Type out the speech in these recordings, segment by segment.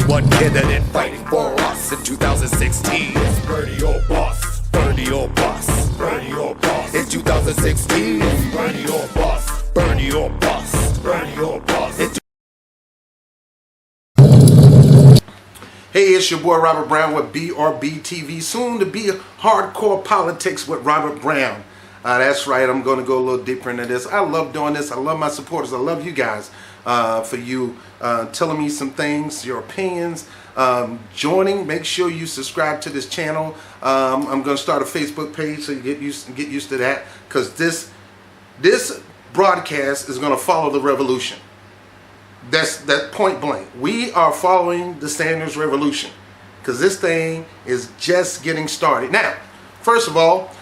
one candidate fighting for us in 2016. It's Bernie or bust, Bernie or bust, Bernie or bust. In 2016, it's Bernie or bust, Bernie or bust, Bernie or bust. Hey, it's your boy Robert Brown with BRB TV, soon to be Hardcore Politics with Robert Brown. That's right, I'm going to go a little deeper into this. I love doing this. I love my supporters. I love you guys for you telling me some things, your opinions, joining. Make sure you subscribe to this channel. I'm going to start a Facebook page so you get used to that, because this broadcast is going to follow the revolution. That's point blank. We are following the Sanders revolution because this thing is just getting started. Now, first of all,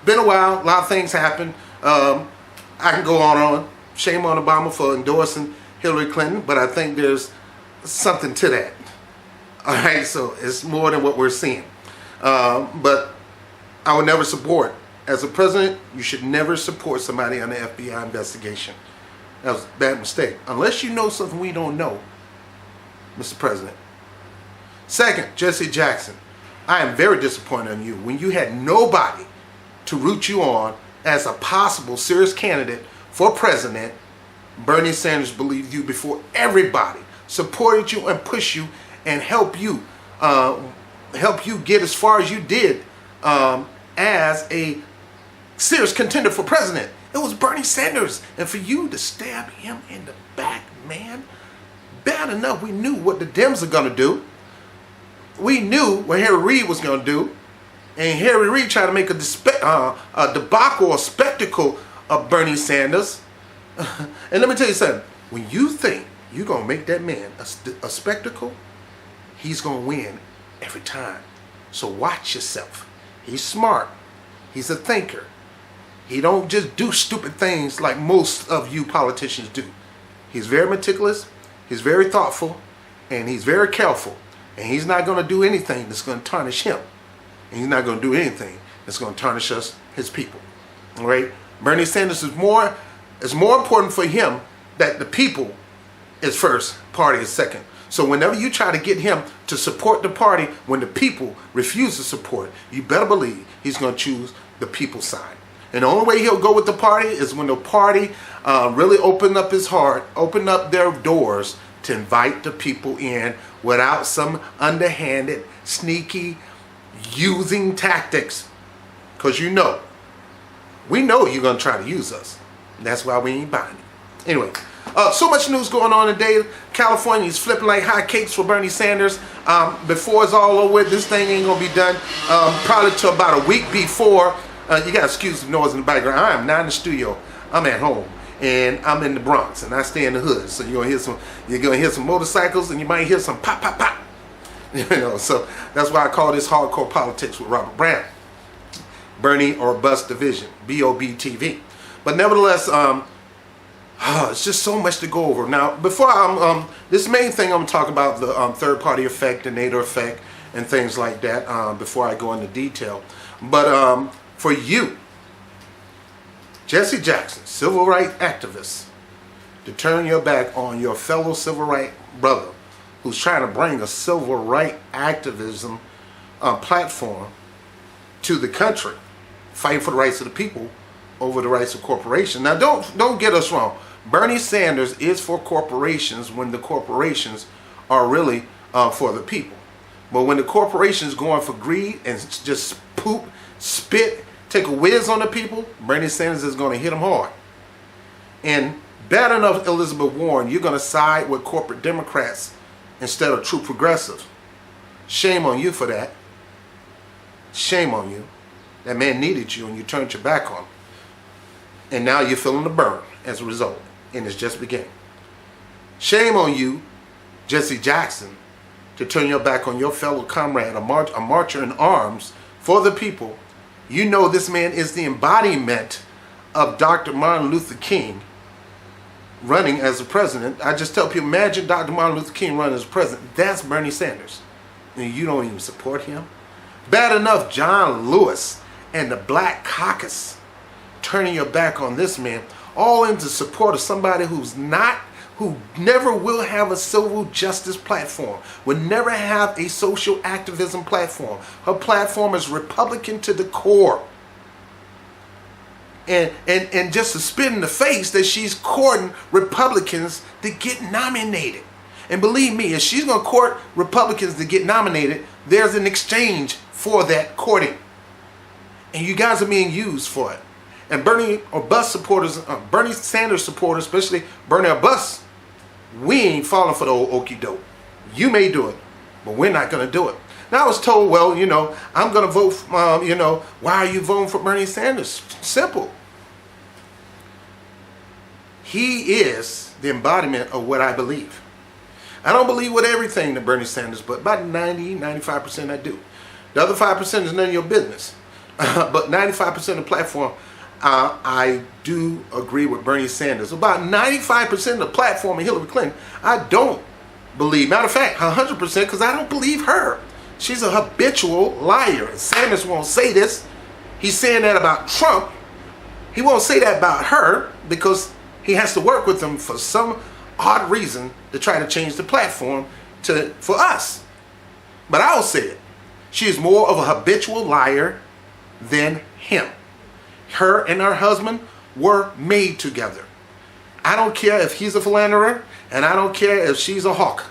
been a while. A lot of things happen. I can go on. Shame on Obama for endorsing Hillary Clinton, but I think there's something to that. All right, so it's more than what we're seeing. But I would never support. As a president, you should never support somebody on the FBI investigation. That was a bad mistake. Unless you know something we don't know, Mr. President. Second, Jesse Jackson. I am very disappointed in you when you had nobody to root you on as a possible serious candidate for president. Bernie Sanders believed you before everybody, supported you and pushed you and help you get as far as you did as a serious contender for president. It was Bernie Sanders. And for you to stab him in the back, man, bad enough we knew what the Dems are going to do. We knew what Harry Reid was going to do. And Harry Reid tried to make a debacle or spectacle of Bernie Sanders. And let me tell you something. When you think you're going to make that man a spectacle, he's going to win every time. So watch yourself. He's smart. He's a thinker. He don't just do stupid things like most of you politicians do. He's very meticulous, he's very thoughtful, and he's very careful. And he's not going to do anything that's going to tarnish him. And he's not going to do anything that's going to tarnish us, his people. All right? Bernie Sanders is more important for him that the people is first, party is second. So whenever you try to get him to support the party when the people refuse to support, you better believe he's going to choose the people's side. And the only way he'll go with the party is when the party really open up his heart, open up their doors to invite the people in without some underhanded, sneaky, using tactics. Because we know you're going to try to use us. And that's why we ain't buying it. Anyway, so much news going on today. California is flipping like hotcakes for Bernie Sanders. Before it's all over with, this thing ain't going to be done probably till about a week before. You got to excuse the noise in the background. I am not in the studio. I'm at home, and I'm in the Bronx, and I stay in the hood. So you're gonna hear some motorcycles, and you might hear some pop, pop, pop. You know, so that's why I call this Hardcore Politics with Robert Brown. Bernie or Bust Division, BOB TV. But nevertheless, it's just so much to go over. Now, before this main thing, I'm gonna talk about the third-party effect, the NATO effect, and things like that. Before I go into detail, but for you, Jesse Jackson, civil rights activist, to turn your back on your fellow civil rights brother who's trying to bring a civil rights activism platform to the country, fighting for the rights of the people over the rights of corporations. Now, don't get us wrong. Bernie Sanders is for corporations when the corporations are really for the people. But when the corporations going for greed and just poop, spit, take a whiz on the people, Bernie Sanders is going to hit them hard. And bad enough, Elizabeth Warren, you're going to side with corporate Democrats instead of true progressives. Shame on you for that. Shame on you. That man needed you and you turned your back on him. And now you're feeling the burn as a result. And it's just beginning. Shame on you, Jesse Jackson, to turn your back on your fellow comrade, a marcher in arms for the people. You know this man is the embodiment of Dr. Martin Luther King running as a president. I just tell people, imagine Dr. Martin Luther King running as president. That's Bernie Sanders. And you don't even support him. Bad enough, John Lewis and the Black Caucus turning your back on this man, all into support of somebody who's who never will have a civil justice platform, will never have a social activism platform. Her platform is Republican to the core. And just to spit in the face that she's courting Republicans to get nominated. And believe me, if she's going to court Republicans to get nominated, there's an exchange for that courting. And you guys are being used for it. And Bernie Sanders supporters, especially Bernie or bust, we ain't falling for the old okie doke. You may do it, but we're not going to do it. Now I was told, well, you know, I'm going to vote, why are you voting for Bernie Sanders? Simple. He is the embodiment of what I believe. I don't believe with everything that Bernie Sanders, but about 95% I do. The other 5% is none of your business. But 95% of the platform, I do agree with Bernie Sanders. About 95% of the platform of Hillary Clinton, I don't believe. Matter of fact, 100%, because I don't believe her. She's a habitual liar. And Sanders won't say this. He's saying that about Trump. He won't say that about her because he has to work with them for some odd reason to try to change the platform for us. But I'll say it. She is more of a habitual liar than him. Her and her husband were made together. I don't care if he's a philanderer, and I don't care if she's a hawk.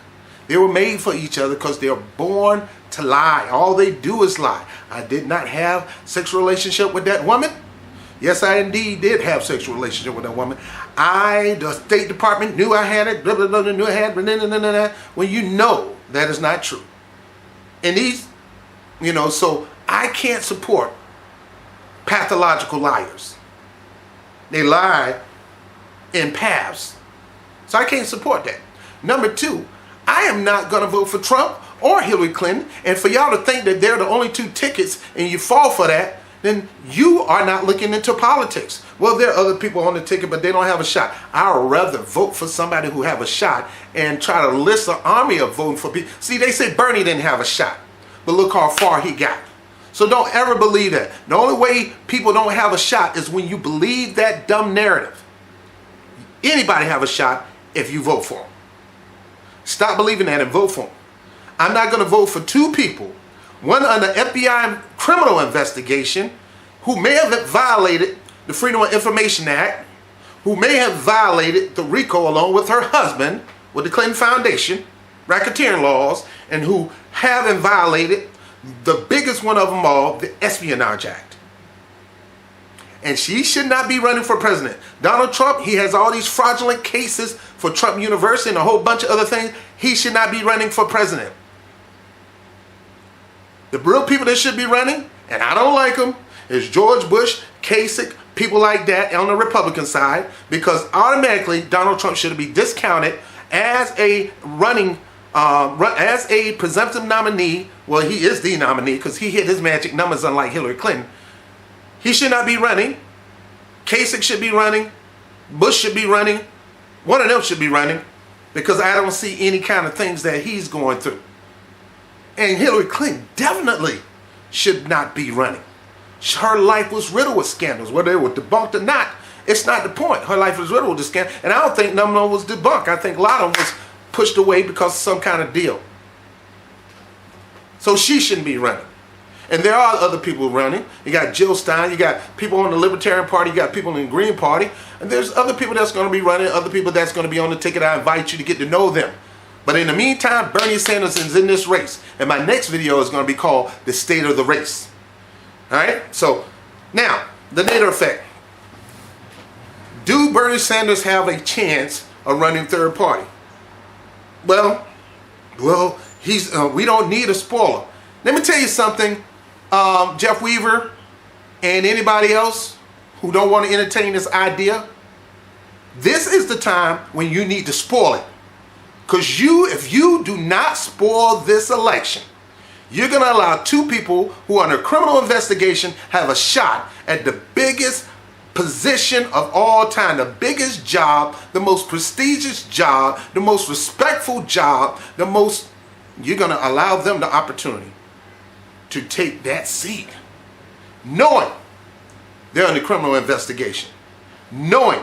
They were made for each other because they're born to lie. All they do is lie. I did not have sexual relationship with that woman. Yes, I indeed did have sexual relationship with that woman. The State Department knew I had it, blah, blah, blah, knew I had it, blah, blah, blah, blah, blah, when you know that is not true. And these, so I can't support pathological liars. They lie in paths. So I can't support that. Number two, I am not going to vote for Trump or Hillary Clinton. And for y'all to think that they're the only two tickets and you fall for that, then you are not looking into politics. Well, there are other people on the ticket, but they don't have a shot. I'd rather vote for somebody who have a shot and try to list an army of voting for people. See, they say Bernie didn't have a shot, but look how far he got. So don't ever believe that. The only way people don't have a shot is when you believe that dumb narrative. Anybody have a shot if you vote for them. Stop believing that and vote for them. I'm not going to vote for two people, one under FBI criminal investigation, who may have violated the Freedom of Information Act, who may have violated the RICO along with her husband with the Clinton Foundation, racketeering laws, and who haven't violated the biggest one of them all, the Espionage Act. And she should not be running for president. Donald Trump, he has all these fraudulent cases for Trump University and a whole bunch of other things. He should not be running for president. The real people that should be running, and I don't like them, is George Bush, Kasich, people like that on the Republican side, because automatically Donald Trump should be discounted as a as a presumptive nominee. Well, he is the nominee because he hit his magic numbers unlike Hillary Clinton. He should not be running. Kasich should be running. Bush should be running. One of them should be running because I don't see any kind of things that he's going through. And Hillary Clinton definitely should not be running. Her life was riddled with scandals. Whether they were debunked or not, it's not the point. Her life was riddled with scandals. And I don't think none of them was debunked. I think a lot of them was pushed away because of some kind of deal. So she shouldn't be running. And there are other people running. You got Jill Stein, you got people on the Libertarian Party, you got people in the Green Party, and there's other people that's going to be running, other people that's going to be on the ticket. I invite you to get to know them. But in the meantime, Bernie Sanders is in this race. And my next video is going to be called The State of the Race. All right? So, now, the Nader effect. Do Bernie Sanders have a chance of running third party? Well, we don't need a spoiler. Let me tell you something, Jeff Weaver and anybody else who don't want to entertain this idea. This is the time when you need to spoil it. Because if you do not spoil this election, you're going to allow two people who are under criminal investigation have a shot at the biggest position of all time, the biggest job, the most prestigious job, the most respectful job, you're going to allow them the opportunity to take that seat, knowing they're under criminal investigation, knowing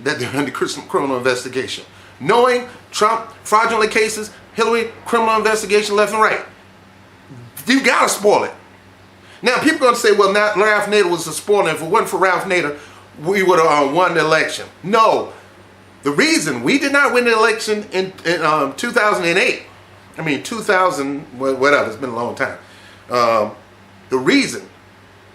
that they're under criminal investigation. Knowing Trump, fraudulent cases, Hillary, criminal investigation left and right. You gotta spoil it. Now, people are going to say, well, not Ralph Nader was a spoiler. If it wasn't for Ralph Nader, we would have won the election. No. The reason we did not win the election in 2008, I mean, 2000, whatever, it's been a long time. The reason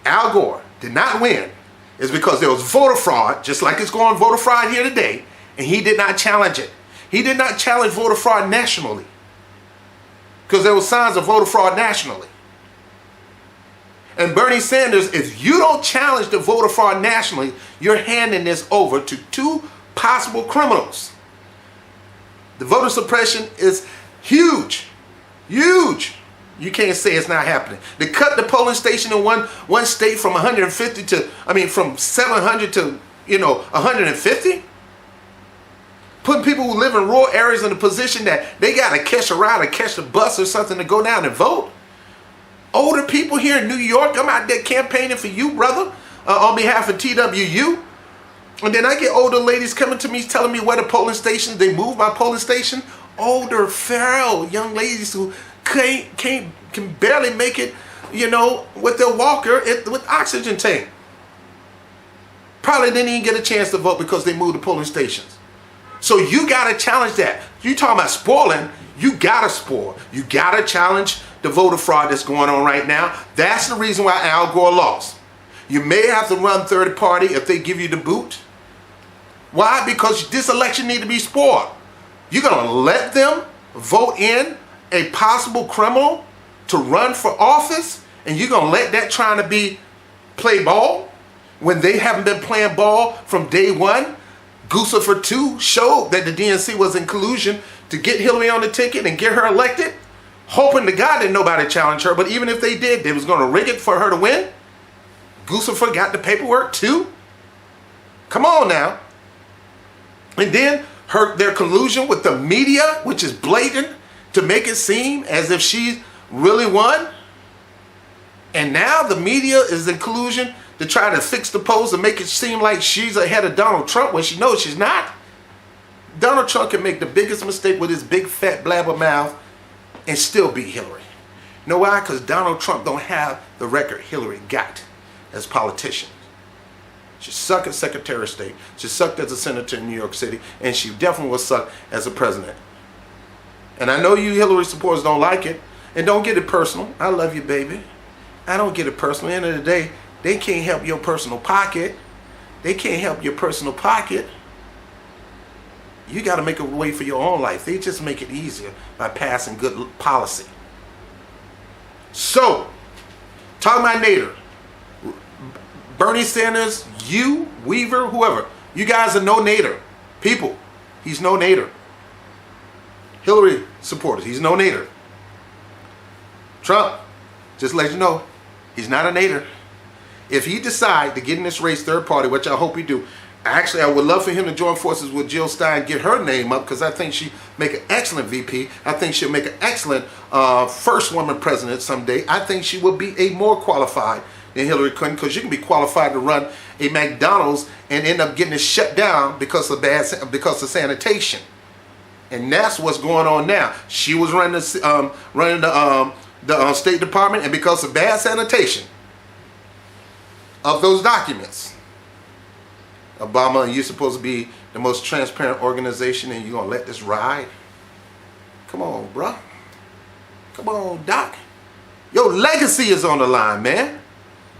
Al Gore did not win is because there was voter fraud, just like it's going voter fraud here today, and he did not challenge it. He did not challenge voter fraud nationally because there were signs of voter fraud nationally. And Bernie Sanders, if you don't challenge the voter fraud nationally, you're handing this over to two possible criminals. The voter suppression is huge. Huge. You can't say it's not happening. They cut the polling station in one state from 150 to, from 700 to, 150. Putting people who live in rural areas in a position that they got to catch a ride or catch a bus or something to go down and vote. Older people here in New York, I'm out there campaigning for you, brother, on behalf of TWU. And then I get older ladies coming to me telling me where the polling stations, they moved my polling station. Older, feral young ladies who can barely make it, with their walker with oxygen tank. Probably didn't even get a chance to vote because they moved the polling stations. So you got to challenge that. You talking about spoiling, you got to spoil. You got to challenge the voter fraud that's going on right now. That's the reason why Al Gore lost. You may have to run third party if they give you the boot. Why? Because this election need to be spoiled. You're going to let them vote in a possible criminal to run for office, and you're going to let that trying to be play ball when they haven't been playing ball from day one. Guccifer 2 showed that the DNC was in collusion to get Hillary on the ticket and get her elected, hoping to God that nobody challenged her. But even if they did, they was going to rig it for her to win. Guccifer got the paperwork too. Come on now. And then their collusion with the media, which is blatant, to make it seem as if she really won. And now the media is in collusion to try to fix the polls and make it seem like she's ahead of Donald Trump when she knows she's not. Donald Trump can make the biggest mistake with his big fat blabber mouth and still beat Hillary. You know why? Because Donald Trump don't have the record Hillary got as politician. She sucked as Secretary of State. She sucked as a senator in New York City. And she definitely will suck as a president. And I know you Hillary supporters don't like it. And don't get it personal. I love you, baby. I don't get it personal. At the end of the day, they can't help your personal pocket. They can't help your personal pocket. You got to make a way for your own life. They just make it easier by passing good policy. So, talking about Nader, Bernie Sanders, you, Weaver, whoever, you guys are no Nader. People, he's no Nader. Hillary supporters, he's no Nader. Trump, just let you know, he's not a Nader. If he decide to get in this race third party, which I hope he do, actually, I would love for him to join forces with Jill Stein, get her name up, because I think she make an excellent VP. I think she'll make an excellent first woman president someday. I think she will be a more qualified than Hillary Clinton, because you can be qualified to run a McDonald's and end up getting it shut down because of sanitation. And that's what's going on now. She was running the State Department, and because of bad sanitation of those documents, Obama, you're supposed to be the most transparent organization, and you're going to let this ride? Come on, bro. Come on, Doc. Your legacy is on the line, man.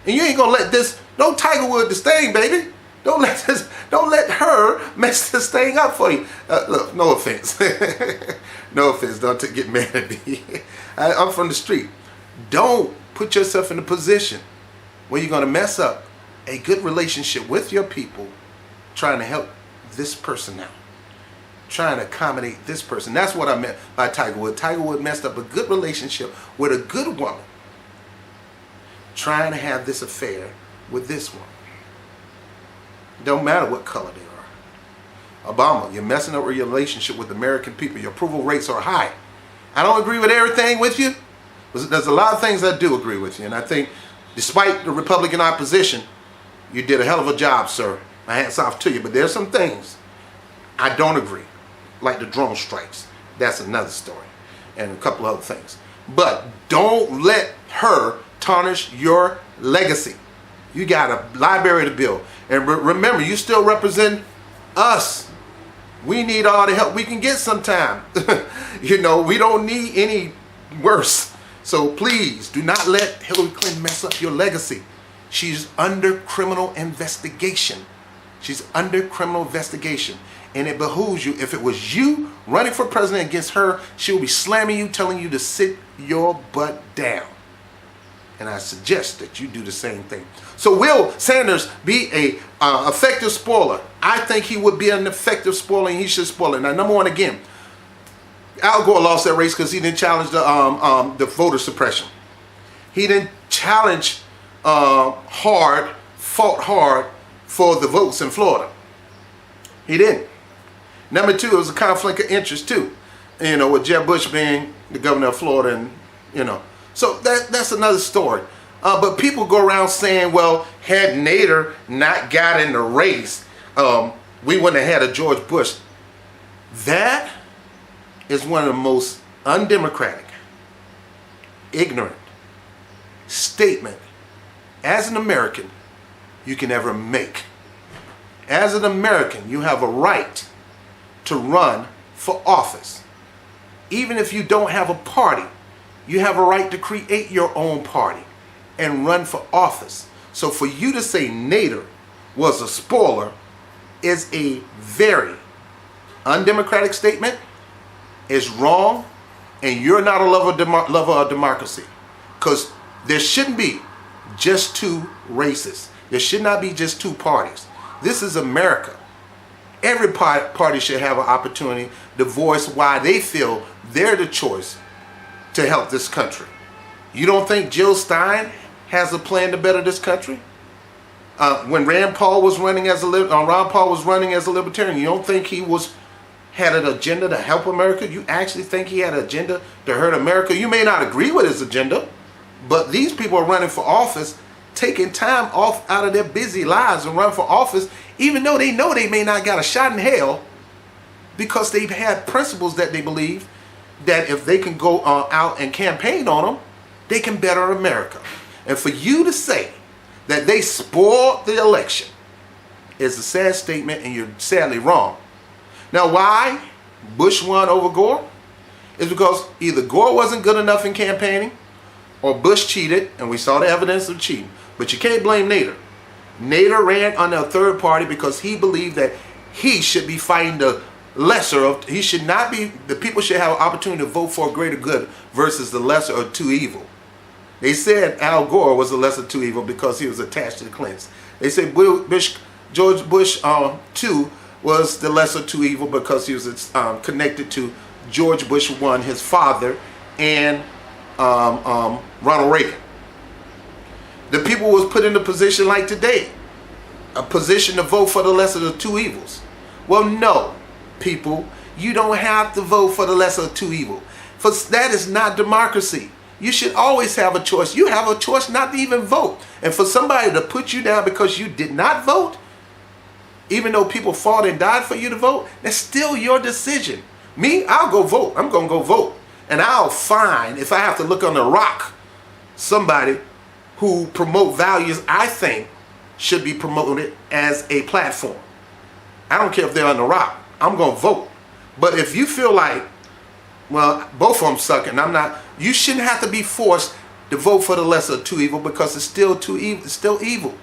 And you ain't going to let this, no Tiger Woods this thing, baby. Don't let her mess this thing up for you. Look, no offense. No offense, don't get mad at me. I'm from the street. Don't put yourself in a position where you're going to mess up a good relationship with your people, trying to help this person out, trying to accommodate this person. That's what I meant by Tiger Woods. Tiger Woods messed up a good relationship with a good woman, trying to have this affair with this woman. Don't matter what color they are. Obama, you're messing up your relationship with the American people. Your approval rates are high. I don't agree with everything with you. There's a lot of things I do agree with you. And I think despite the Republican opposition, you did a hell of a job, sir. My hat's off to you. But there's some things I don't agree, like the drone strikes. That's another story, and a couple other things. But don't let her tarnish your legacy. You got a library to build. And remember, you still represent us. We need all the help we can get sometime. You know, we don't need any worse. So please do not let Hillary Clinton mess up your legacy. She's under criminal investigation. She's under criminal investigation. And it behooves you, if it was you running for president against her, she will be slamming you, telling you to sit your butt down. And I suggest that you do the same thing. So will Sanders be a effective spoiler? I think he would be an effective spoiler, and he should spoil it. Now, number one, again, Al Gore lost that race because he didn't challenge the voter suppression. He didn't challenge fought hard for the votes in Florida. He didn't. Number two, it was a conflict of interest too. You know, with Jeb Bush being the governor of Florida, and you know. So that's another story. But people go around saying, well, had Nader not got in the race, we wouldn't have had a George Bush. That is one of the most undemocratic, ignorant statement as an American you can ever make. As an American, you have a right to run for office. Even if you don't have a party, you have a right to create your own party and run for office. So for you to say Nader was a spoiler is a very undemocratic statement. It's wrong, and you're not a lover of democracy. Because there shouldn't be just two races. There should not be just two parties. This is America. Every party should have an opportunity to voice why they feel they're the choice to help this country. You don't think Jill Stein has a plan to better this country? When Ron Paul was running as a libertarian, you don't think he had an agenda to help America? You actually think he had an agenda to hurt America? You may not agree with his agenda, but these people are running for office, taking time off out of their busy lives and run for office, even though they know they may not got a shot in hell, because they've had principles that they believe that if they can go out and campaign on them, they can better America. And for you to say that they spoiled the election is a sad statement, and you're sadly wrong. Now, why Bush won over Gore is because either Gore wasn't good enough in campaigning or Bush cheated, and we saw the evidence of cheating. But you can't blame Nader. Nader ran under a third party because he believed that he should be fighting the lesser of, he should not be, the people should have an opportunity to vote for a greater good versus the lesser of two evil. They said Al Gore was the lesser of two evil because he was attached to the Clintons. They said George Bush II was the lesser of two evil because he was connected to George Bush I, his father, and Ronald Reagan. The people was put in a position like today, a position to vote for the lesser of the two evils. Well, no, people, you don't have to vote for the lesser of two evil. For that is not democracy. You should always have a choice. You have a choice not to even vote. And for somebody to put you down because you did not vote, even though people fought and died for you to vote, that's still your decision. Me, I'll go vote. I'm going to go vote. And I'll find, if I have to look on the rock, somebody who promote values I think should be promoted as a platform. I don't care if they're on the rock. I'm going to vote. But if you feel like, well, both of them suck and I'm not, you shouldn't have to be forced to vote for the lesser of two evil because it's still too evil. It's still evil.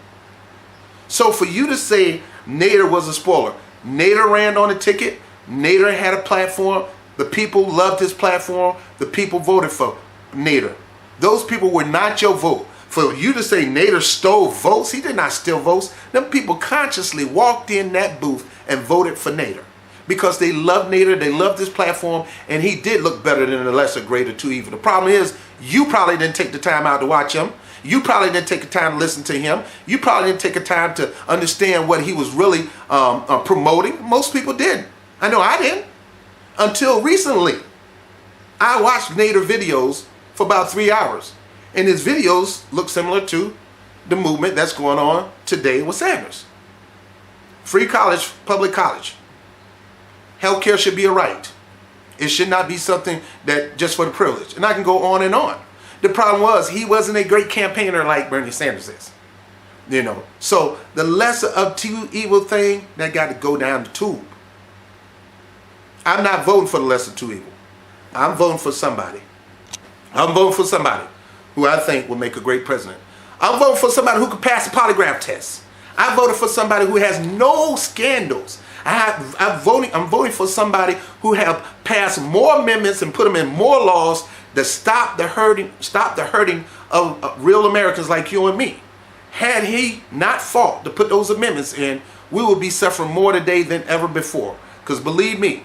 So for you to say Nader was a spoiler, Nader ran on a ticket, Nader had a platform, the people loved his platform, the people voted for Nader. Those people were not your vote. For you to say Nader stole votes, he did not steal votes. Them people consciously walked in that booth and voted for Nader because they loved Nader, they loved his platform, and he did look better than the lesser, greater two evil. The problem is, you probably didn't take the time out to watch him. You probably didn't take the time to listen to him. You probably didn't take the time to understand what he was really promoting. Most people didn't. I know I didn't. Until recently, I watched Nader videos for about 3 hours. And his videos look similar to the movement that's going on today with Sanders. Free college, public college. Healthcare should be a right. It should not be something that just for the privilege. And I can go on and on. The problem was he wasn't a great campaigner like Bernie Sanders is. You know, so the lesser of two evil thing, that got to go down the tube. I'm not voting for the lesser two evil. I'm voting for somebody. I'm voting for somebody who I think will make a great president. I'm voting for somebody who can pass the polygraph test. I voted for somebody who has no scandals. I'm voting for somebody who have passed more amendments and put them in more laws to stop the hurting of real Americans like you and me. Had he not fought to put those amendments in, we would be suffering more today than ever before. Because believe me,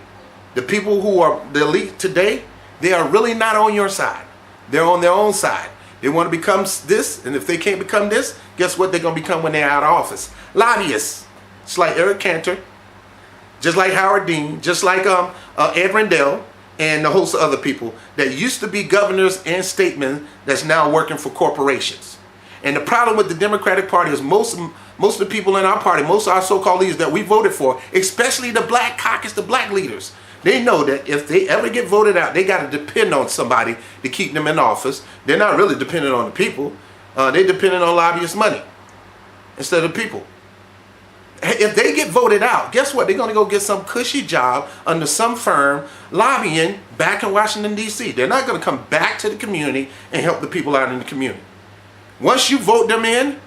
the people who are the elite today, they are really not on your side. They're on their own side. They want to become this, and if they can't become this, guess what they're going to become when they're out of office? Lobbyists. Just like Eric Cantor, just like Howard Dean, just like Ed Rendell, and a host of other people that used to be governors and statesmen that's now working for corporations. And the problem with the Democratic Party is most of the people in our party, most of our so-called leaders that we voted for, especially the black caucus, the black leaders, they know that if they ever get voted out, they got to depend on somebody to keep them in office. They're not really dependent on the people. They're dependent on lobbyist money instead of people. If they get voted out, guess what? They're going to go get some cushy job under some firm lobbying back in Washington, D.C. They're not going to come back to the community and help the people out in the community. Once you vote them in,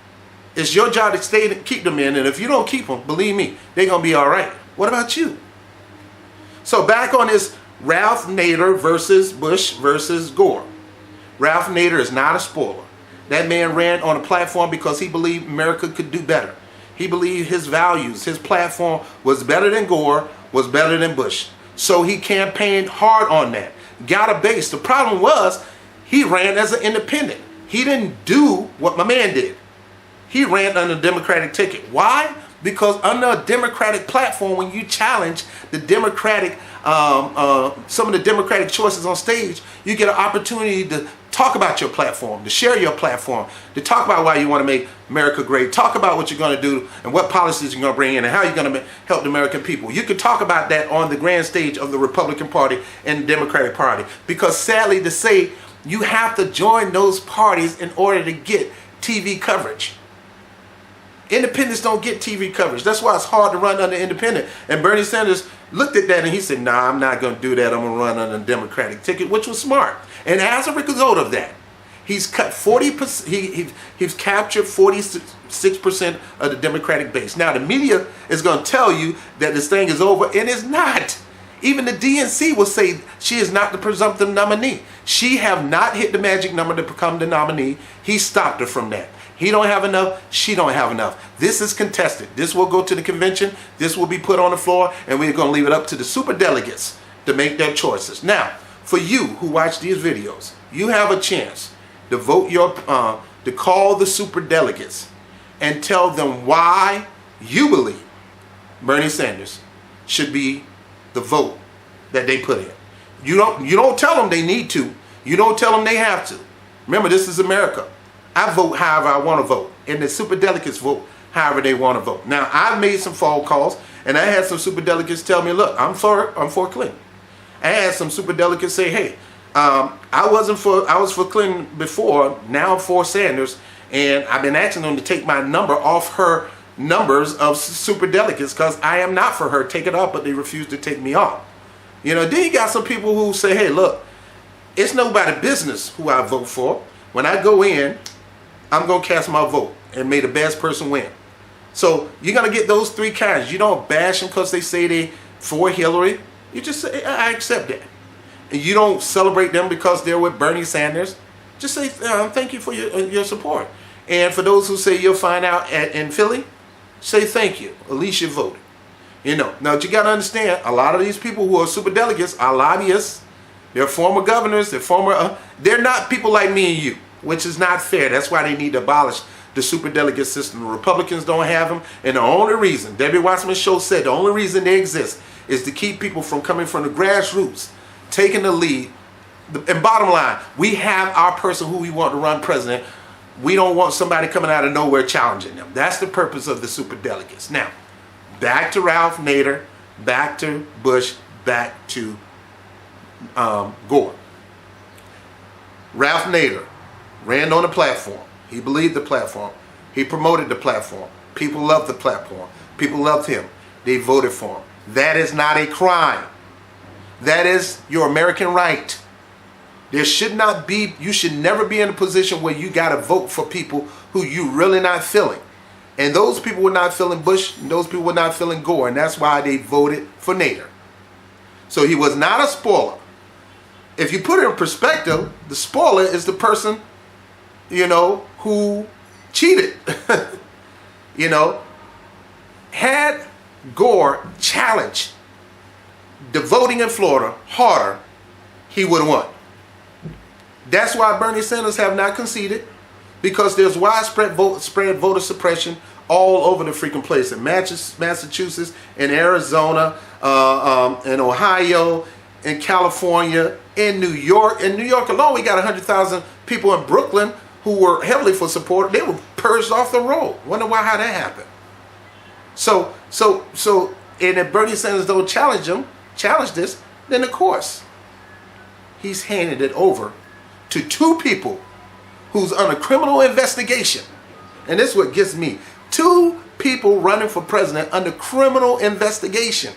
it's your job to stay and keep them in. And if you don't keep them, believe me, they're going to be all right. What about you? So back on this Ralph Nader versus Bush versus Gore. Ralph Nader is not a spoiler. That man ran on a platform because he believed America could do better. He believed his values, his platform was better than Gore, was better than Bush. So he campaigned hard on that. Got a base. The problem was he ran as an independent. He didn't do what my man did. He ran on a Democratic ticket. Why? Because under a Democratic platform, when you challenge the Democratic, some of the Democratic choices on stage, you get an opportunity to talk about your platform, to share your platform, to talk about why you want to make America great, talk about what you're going to do and what policies you're going to bring in and how you're going to help the American people. You can talk about that on the grand stage of the Republican Party and the Democratic Party. Because sadly to say, you have to join those parties in order to get TV coverage. Independents don't get TV coverage. That's why it's hard to run under independent. And Bernie Sanders looked at that and he said, nah, I'm not going to do that. I'm going to run on a Democratic ticket, which was smart. And as a result of that, he's cut 40%, he's captured 46% of the Democratic base. Now, the media is going to tell you that this thing is over, and it's not. Even the DNC will say she is not the presumptive nominee. She have not hit the magic number to become the nominee. He stopped her from that. He don't have enough, she don't have enough. This is contested. This will go to the convention, this will be put on the floor, and we're going to leave it up to the super delegates to make their choices. Now, for you who watch these videos, you have a chance to vote to call the super delegates and tell them why you believe Bernie Sanders should be the vote that they put in. You don't tell them they need to. You don't tell them they have to. Remember, this is America. I vote however I want to vote, and the super delegates vote however they want to vote. Now, I've made some phone calls, and I had some super delegates tell me, look, I'm for Clinton. I had some super delegates say, hey, I was for Clinton before, now I'm for Sanders, and I've been asking them to take my number off her numbers of super delegates because I am not for her. Take it off, but they refuse to take me off. You know, then you got some people who say, hey, look, it's nobody's business who I vote for. When I go in, I'm going to cast my vote and may the best person win. So you're going to get those three kinds. You don't bash them because they say they for Hillary. You just say, I accept that. And you don't celebrate them because they're with Bernie Sanders. Just say, thank you for your support. And for those who say you'll find out in Philly, say thank you. At least you voted. You know, now you got to understand, a lot of these people who are super delegates are lobbyists. They're former governors. They're not people like me and you, which is not fair. That's why they need to abolish the super delegate system. The Republicans don't have them. And the only reason, Debbie Wasserman's show said, the only reason they exist is to keep people from coming from the grassroots, taking the lead. And bottom line, we have our person who we want to run president. We don't want somebody coming out of nowhere challenging them. That's the purpose of the super delegates. Now, back to Ralph Nader, back to Bush, back to Gore. Ralph Nader ran on the platform. He believed the platform. He promoted the platform. People loved the platform. People loved him. They voted for him. That is not a crime. That is your American right. There should not be, you should never be in a position where you got to vote for people who you really not feeling. And those people were not feeling Bush, and those people were not feeling Gore, and that's why they voted for Nader. So he was not a spoiler. If you put it in perspective, the spoiler is the person, you know, who cheated. You know, had Gore challenged the voting in Florida harder, he would have won. That's why Bernie Sanders have not conceded, because there's widespread voter suppression all over the freaking place, in Massachusetts, in Arizona, in Ohio, in California, in New York. In New York alone, we got 100,000 people in Brooklyn who were heavily for support. They were purged off the roll. Wonder how that happened. So, and if Bernie Sanders don't challenge this, then of course, he's handed it over to two people who's under criminal investigation. And this is what gets me. Two people running for president under criminal investigation.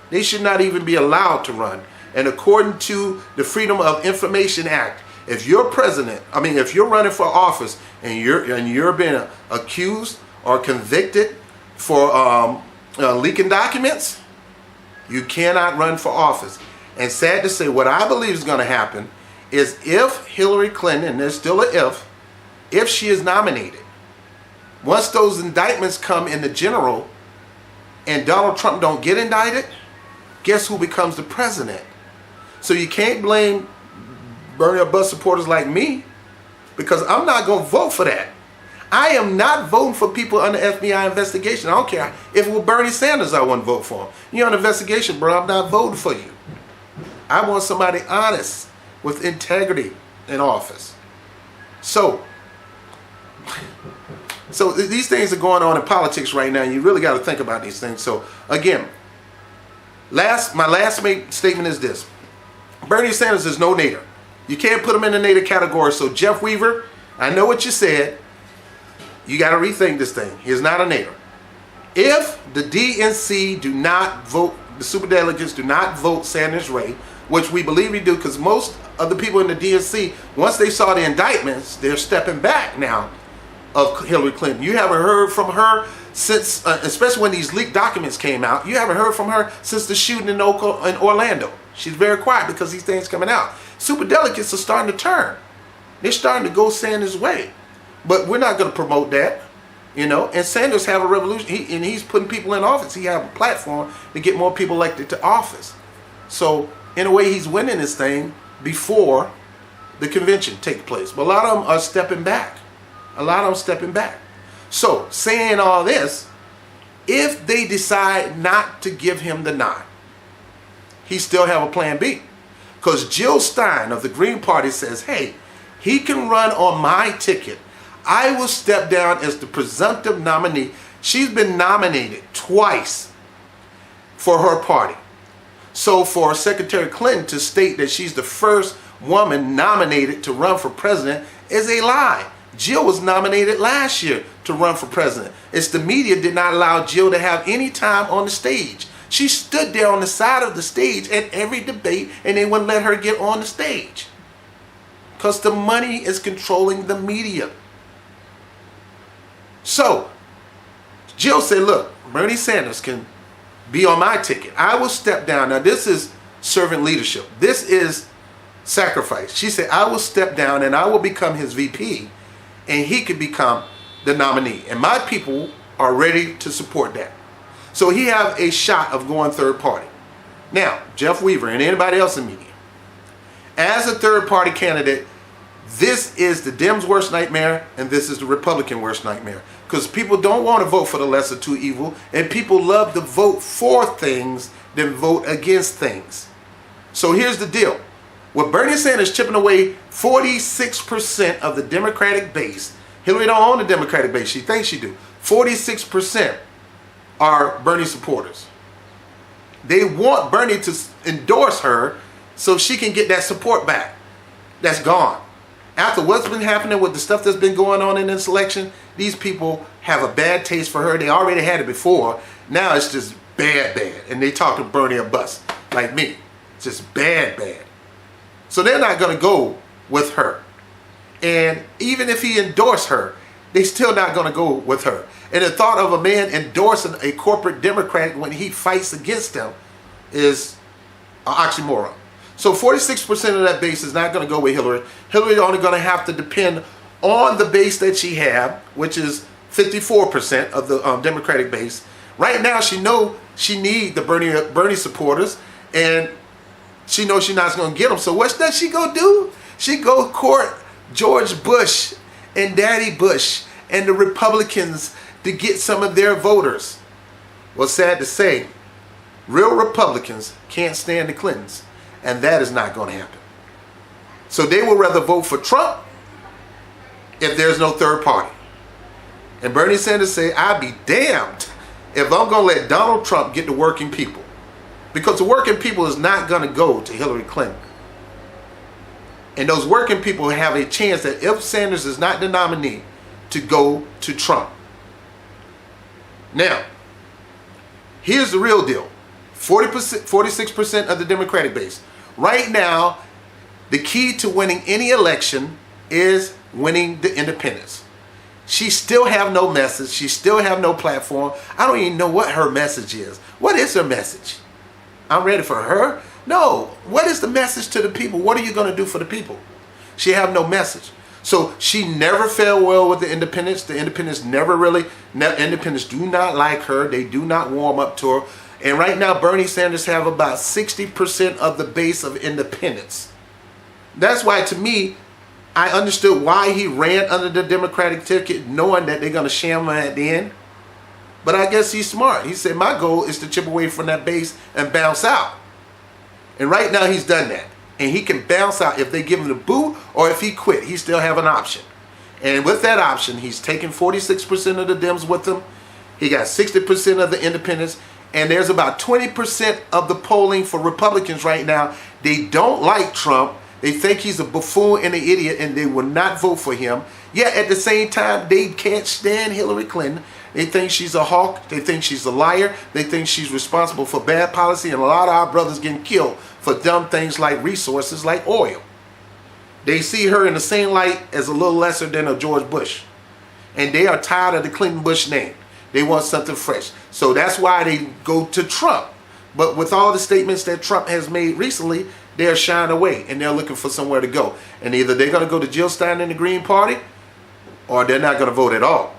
They should not even be allowed to run. And according to the Freedom of Information Act, if you're president, if you're running for office and you're being accused or convicted for leaking documents, you cannot run for office. And sad to say, what I believe is going to happen is if Hillary Clinton, and there's still an if she is nominated, once those indictments come in the general and Donald Trump don't get indicted, guess who becomes the president? So you can't blame Bernie or Bush supporters like me, because I'm not going to vote for that. I am not voting for people under FBI investigation. I don't care if it were Bernie Sanders, I wouldn't vote for him. You're on investigation, bro. I'm not voting for you. I want somebody honest with integrity in office. So these things are going on in politics right now, and you really got to think about these things. So again, my last statement is this: Bernie Sanders is no Nader. You can't put him in the Nader category. So Jeff Weaver, I know what you said. You got to rethink this thing. He's not a Nader. If the DNC do not vote, the superdelegates do not vote Sanders' way, which we believe we do, because most of the people in the DNC, once they saw the indictments, they're stepping back now of Hillary Clinton. You haven't heard from her since, especially when these leaked documents came out, you haven't heard from her since the shooting in Orlando. She's very quiet because these things coming out. Superdelegates are starting to turn. They're starting to go Sanders' way. But we're not going to promote that, you know. And Sanders have a revolution, and he's putting people in office. He have a platform to get more people elected to office. So in a way, he's winning this thing before the convention takes place. But a lot of them are stepping back. A lot of them stepping back. So saying all this, if they decide not to give him the nod, he still have a plan B. Because Jill Stein of the Green Party says, hey, he can run on my ticket. I will step down as the presumptive nominee. She's been nominated twice for her party. So for Secretary Clinton to state that she's the first woman nominated to run for president is a lie. Jill was nominated last year to run for president. It's the media did not allow Jill to have any time on the stage. She stood there on the side of the stage at every debate, and they wouldn't let her get on the stage. Because the money is controlling the media. So, Jill said, look, Bernie Sanders can be on my ticket. I will step down. Now, this is servant leadership. This is sacrifice. She said, I will step down and I will become his VP, and he could become the nominee. And my people are ready to support that. So he have a shot of going third party. Now, Jeff Weaver and anybody else in media, as a third party candidate, this is the Dems' worst nightmare, and this is the Republican worst nightmare. Because people don't want to vote for the lesser two evil, and people love to vote for things than vote against things. So here's the deal. With Bernie Sanders chipping away 46% of the Democratic base, Hillary don't own the Democratic base. She thinks she do. 46%. are Bernie supporters. They want Bernie to endorse her so she can get that support back. That's gone. After what's been happening with the stuff that's been going on in this election, these people have a bad taste for her. They already had it before. Now it's just bad. And they talk to Bernie a bust, like me. It's just bad. So they're not going to go with her. And even if he endorsed her, they're still not going to go with her. And the thought of a man endorsing a corporate Democrat when he fights against them is an oxymoron. So 46% of that base is not going to go with Hillary. Hillary's only going to have to depend on the base that she have, which is 54% of the Democratic base. Right now, she knows she needs the Bernie supporters, and she knows she's not going to get them. So what does she go do? She go court George Bush and Daddy Bush and the Republicans to get some of their voters. Well, sad to say, real Republicans can't stand the Clintons. And that is not going to happen. So they will rather vote for Trump if there's no third party. And Bernie Sanders say, I'd be damned if I'm going to let Donald Trump get the working people. Because the working people is not going to go to Hillary Clinton. And those working people have a chance that if Sanders is not the nominee, to go to Trump. Now, here's the real deal. 46% of the Democratic base. Right now, the key to winning any election is winning the independents. She still have no message. She still have no platform. I don't even know what her message is. What is her message? I'm ready for her? No. What is the message to the people? What are you going to do for the people? She have no message. So she never fared well with the independents. The independents independents do not like her. They do not warm up to her. And right now, Bernie Sanders have about 60% of the base of independents. That's why, to me, I understood why he ran under the Democratic ticket, knowing that they're going to sham him at the end. But I guess he's smart. He said, my goal is to chip away from that base and bounce out. And right now, he's done that. And he can bounce out if they give him the boot or if he quit. He still have an option. And with that option, he's taking 46% of the Dems with him. He got 60% of the independents. And there's about 20% of the polling for Republicans right now. They don't like Trump. They think he's a buffoon and an idiot, and they will not vote for him. Yet at the same time, they can't stand Hillary Clinton. They think she's a hawk. They think she's a liar. They think she's responsible for bad policy, and a lot of our brothers getting killed for dumb things like resources like oil. They see her in the same light as a little lesser than a George Bush. And they are tired of the Clinton-Bush name. They want something fresh. So that's why they go to Trump. But with all the statements that Trump has made recently, they're shying away and they're looking for somewhere to go. And either they're going to go to Jill Stein and the Green Party, or they're not going to vote at all.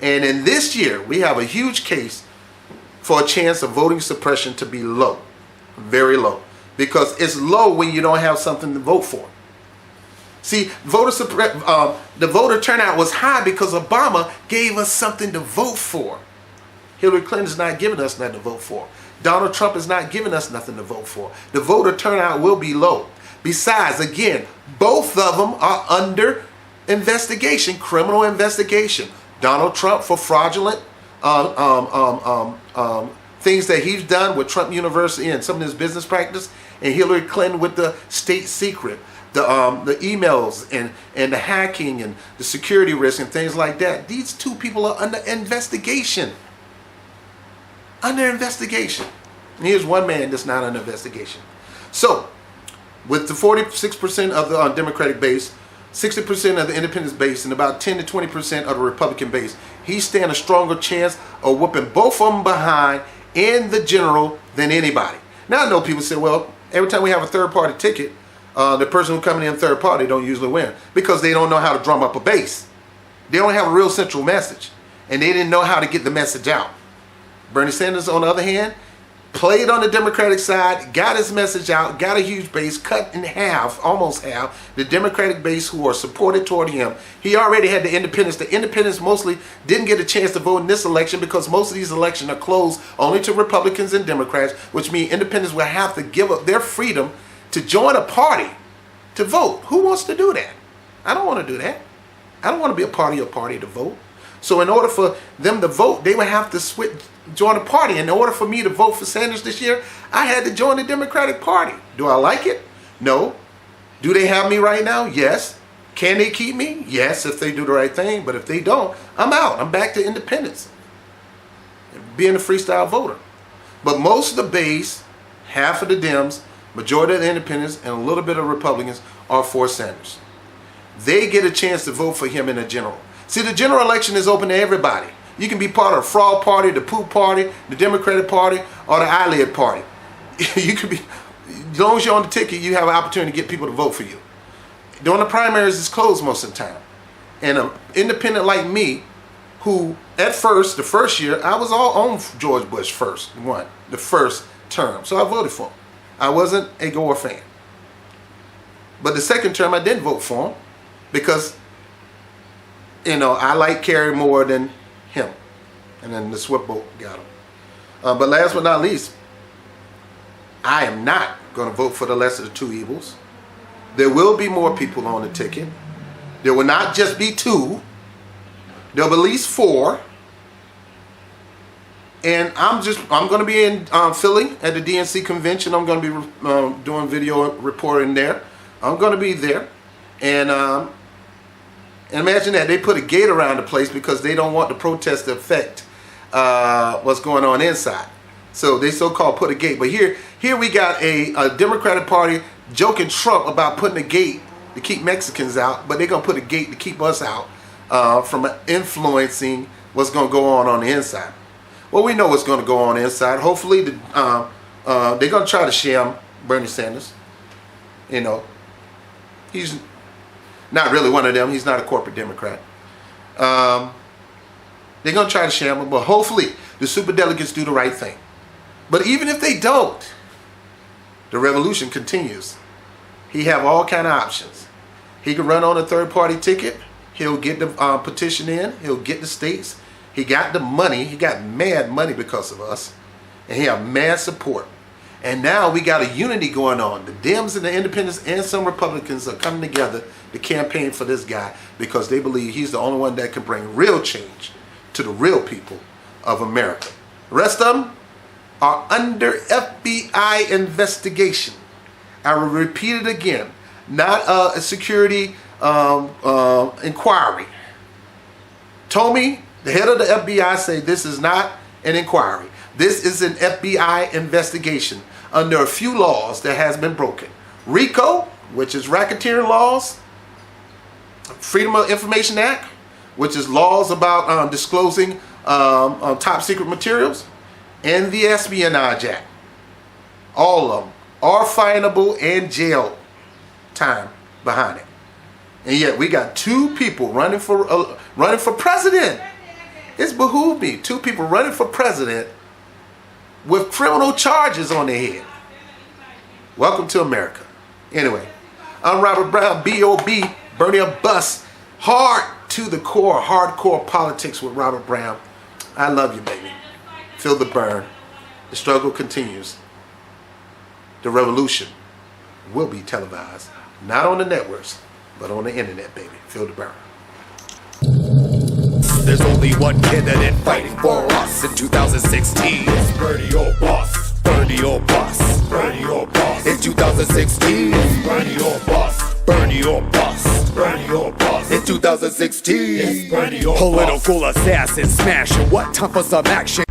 And in this year, we have a huge case for a chance of voting suppression to be low. Very low. Because it's low when you don't have something to vote for. See, the voter turnout was high because Obama gave us something to vote for. Hillary Clinton's not giving us nothing to vote for. Donald Trump is not giving us nothing to vote for. The voter turnout will be low. Besides, again, both of them are under investigation, criminal investigation. Donald Trump for fraudulent things that he's done with Trump University and some of his business practice, and Hillary Clinton with the state secret. The emails and the hacking and the security risk and things like that. These two people are under investigation. Under investigation. And here's one man that's not under investigation. So, with the 46% of the Democratic base, 60% of the independent base, and about 10 to 20% of the Republican base, he stands a stronger chance of whooping both of them behind in the general than anybody. Now I know people say, well, every time we have a third party ticket, the person who's coming in third party don't usually win because they don't know how to drum up a base. They don't have a real central message, and they didn't know how to get the message out. Bernie Sanders, on the other hand, played on the Democratic side, got his message out, got a huge base, cut in half, almost half, the Democratic base who are supported toward him. He already had the independents. The independents mostly didn't get a chance to vote in this election because most of these elections are closed only to Republicans and Democrats, which means independents will have to give up their freedom to join a party to vote. Who wants to do that? I don't want to do that. I don't want to be a party to vote. So in order for them to vote, they would have to join the party. In order for me to vote for Sanders this year, I had to join the Democratic Party. Do I like it? No. Do they have me right now? Yes. Can they keep me? Yes, if they do the right thing. But if they don't, I'm out. I'm back to independence, being a freestyle voter. But most of the base, half of the Dems, majority of the independents, and a little bit of Republicans are for Sanders. They get a chance to vote for him in the general. See, the general election is open to everybody. You can be part of the fraud party, the poop party, the Democratic Party, or the eyelid party. You could be, as long as you're on the ticket, you have an opportunity to get people to vote for you. During the primaries, it's closed most of the time. And an independent like me, who at first, the first year, I was all on George Bush the first term. So I voted for him. I wasn't a Gore fan. But the second term, I didn't vote for him because, you know, I like Kerry more than him. And then the SWIFT vote got him. But last but not least, I am not going to vote for the lesser of the two evils. There will be more people on the ticket. There will not just be two. There'll be at least four. And I'm going to be in Philly at the DNC convention. I'm going to be doing video reporting there. I'm going to be there. And imagine that they put a gate around the place because they don't want the protest to affect what's going on inside. So they so-called put a gate. But here we got a Democratic Party joking Trump about putting a gate to keep Mexicans out, but they're going to put a gate to keep us out from influencing what's going to go on the inside. Well, we know what's going to go on inside. Hopefully, they're going to try to sham Bernie Sanders. You know, he's not really one of them. He's not a corporate Democrat. They're going to try to sham him, but hopefully the superdelegates do the right thing. But even if they don't, the revolution continues. He have all kind of options. He can run on a third-party ticket. He'll get the petition in. He'll get the states. He got the money. He got mad money because of us. And he have mad support. And now we got a unity going on. The Dems and the independents and some Republicans are coming together to campaign for this guy because they believe he's the only one that can bring real change to the real people of America. The rest of them are under FBI investigation. I will repeat it again. Not a security inquiry. Tommy, the head of the FBI, say this is not an inquiry. This is an FBI investigation under a few laws that has been broken. RICO, which is racketeering laws. Freedom of Information Act, which is laws about disclosing top secret materials. And the Espionage Act. All of them are finable and jail time behind it. And yet we got two people running for president. It's behooved me. Two people running for president with criminal charges on their head. Welcome to America. Anyway, I'm Robert Brown, B.O.B., Bernie a Bus. Hard to the core, hardcore politics with Robert Brown. I love you, baby. Feel the burn. The struggle continues. The revolution will be televised. Not on the networks, but on the internet, baby. Feel the burn. There's only one candidate fighting for us in 2016. It's Bernie or Bust. Bernie or Bust. Bernie or Bust. In 2016. It's Bernie or Bust. Bernie or Bust. Bernie or Bust. In 2016. It's Bernie or Bust. Political assassin smashing. What time for some action?